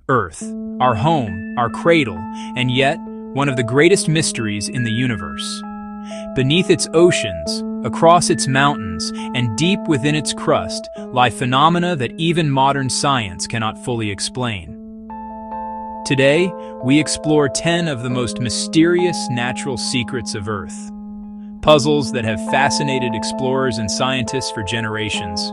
Earth, our home, our cradle, and yet, one of the greatest mysteries in the universe. Beneath its oceans, across its mountains, and deep within its crust lie phenomena that even modern science cannot fully explain. Today, we explore 10 of the most mysterious natural secrets of Earth. Puzzles that have fascinated explorers and scientists for generations.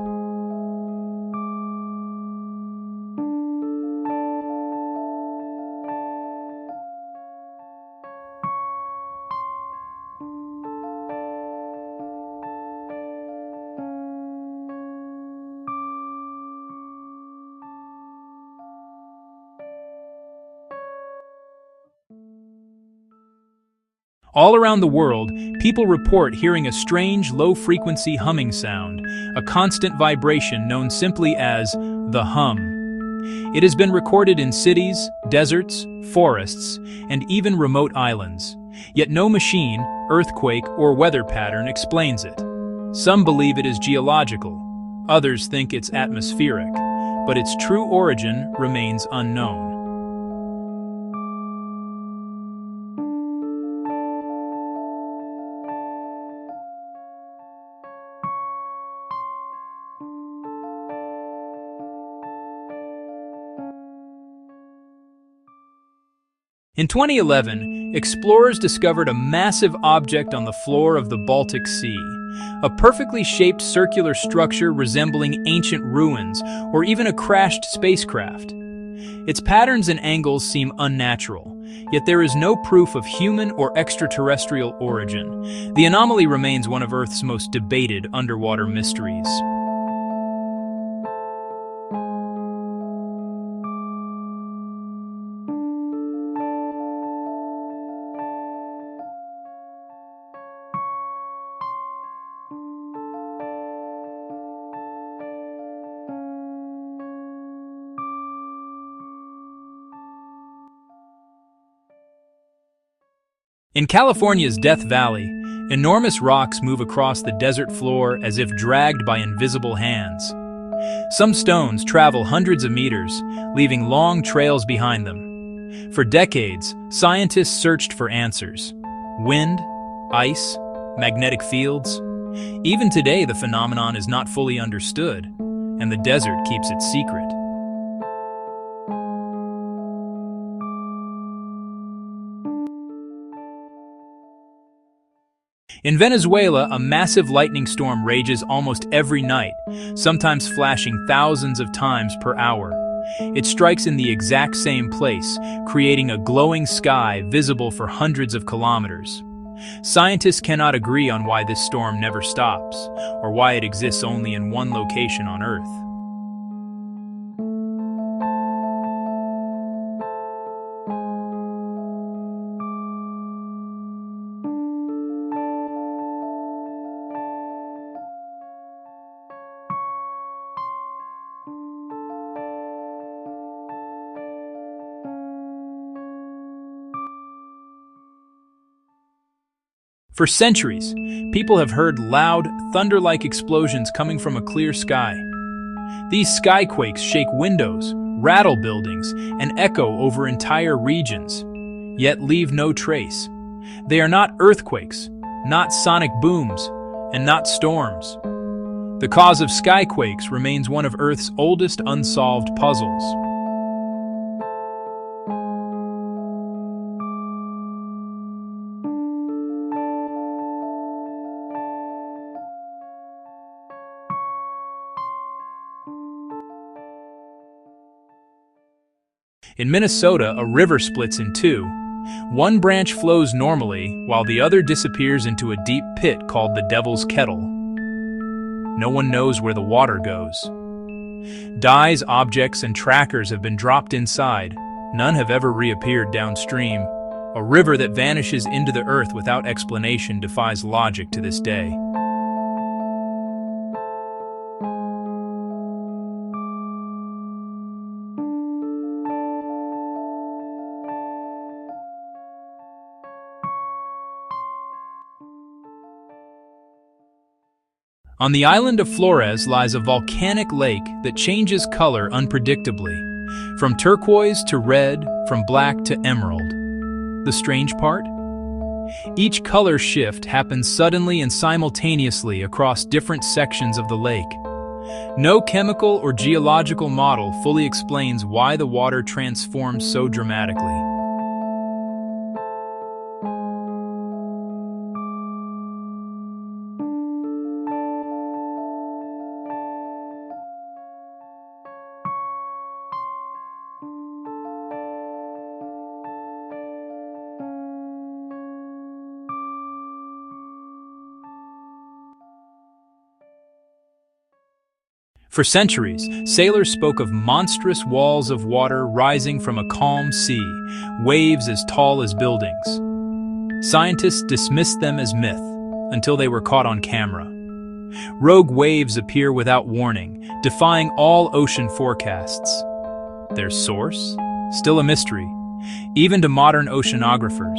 All around the world, people report hearing a strange, low-frequency humming sound, a constant vibration known simply as the hum. It has been recorded in cities, deserts, forests, and even remote islands. Yet no machine, earthquake, or weather pattern explains it. Some believe it is geological, others think it's atmospheric, but its true origin remains unknown. In 2011, explorers discovered a massive object on the floor of the Baltic Sea, a perfectly shaped circular structure resembling ancient ruins or even a crashed spacecraft. Its patterns and angles seem unnatural, yet there is no proof of human or extraterrestrial origin. The anomaly remains one of Earth's most debated underwater mysteries. In California's Death Valley, enormous rocks move across the desert floor as if dragged by invisible hands. Some stones travel hundreds of meters, leaving long trails behind them. For decades, scientists searched for answers. Wind, ice, magnetic fields. Even today, the phenomenon is not fully understood, and the desert keeps its secret. In Venezuela, a massive lightning storm rages almost every night, sometimes flashing thousands of times per hour. It strikes in the exact same place, creating a glowing sky visible for hundreds of kilometers. Scientists cannot agree on why this storm never stops, or why it exists only in one location on Earth. For centuries, people have heard loud, thunder-like explosions coming from a clear sky. These skyquakes shake windows, rattle buildings, and echo over entire regions, yet leave no trace. They are not earthquakes, not sonic booms, and not storms. The cause of skyquakes remains one of Earth's oldest unsolved puzzles. In Minnesota, a river splits in two. One branch flows normally, while the other disappears into a deep pit called the Devil's Kettle. No one knows where the water goes. Dyes, objects, and trackers have been dropped inside. None have ever reappeared downstream. A river that vanishes into the earth without explanation defies logic to this day. On the island of Flores lies a volcanic lake that changes color unpredictably. From turquoise to red, from black to emerald. The strange part? Each color shift happens suddenly and simultaneously across different sections of the lake. No chemical or geological model fully explains why the water transforms so dramatically. For centuries, sailors spoke of monstrous walls of water rising from a calm sea, waves as tall as buildings. Scientists dismissed them as myth until they were caught on camera. Rogue waves appear without warning, defying all ocean forecasts. Their source? Still a mystery, even to modern oceanographers.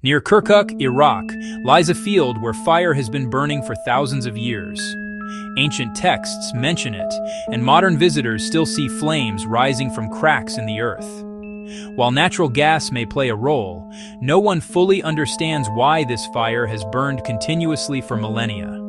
Near Kirkuk, Iraq, lies a field where fire has been burning for thousands of years. Ancient texts mention it, and modern visitors still see flames rising from cracks in the earth. While natural gas may play a role, no one fully understands why this fire has burned continuously for millennia.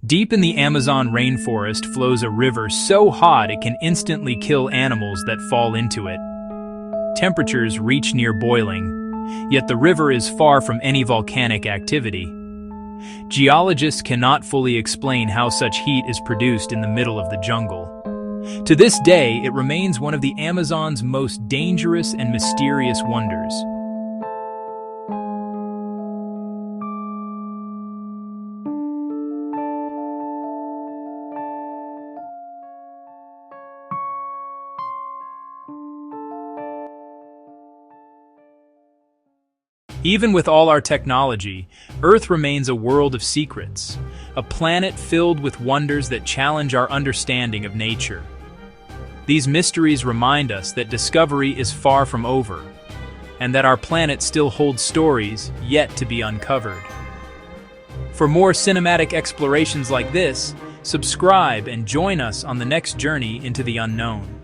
Deep in the Amazon rainforest flows a river so hot it can instantly kill animals that fall into it. Temperatures reach near boiling, yet the river is far from any volcanic activity. Geologists cannot fully explain how such heat is produced in the middle of the jungle. To this day, it remains one of the Amazon's most dangerous and mysterious wonders. Even with all our technology, Earth remains a world of secrets, a planet filled with wonders that challenge our understanding of nature. These mysteries remind us that discovery is far from over, and that our planet still holds stories yet to be uncovered. For more cinematic explorations like this, subscribe and join us on the next journey into the unknown.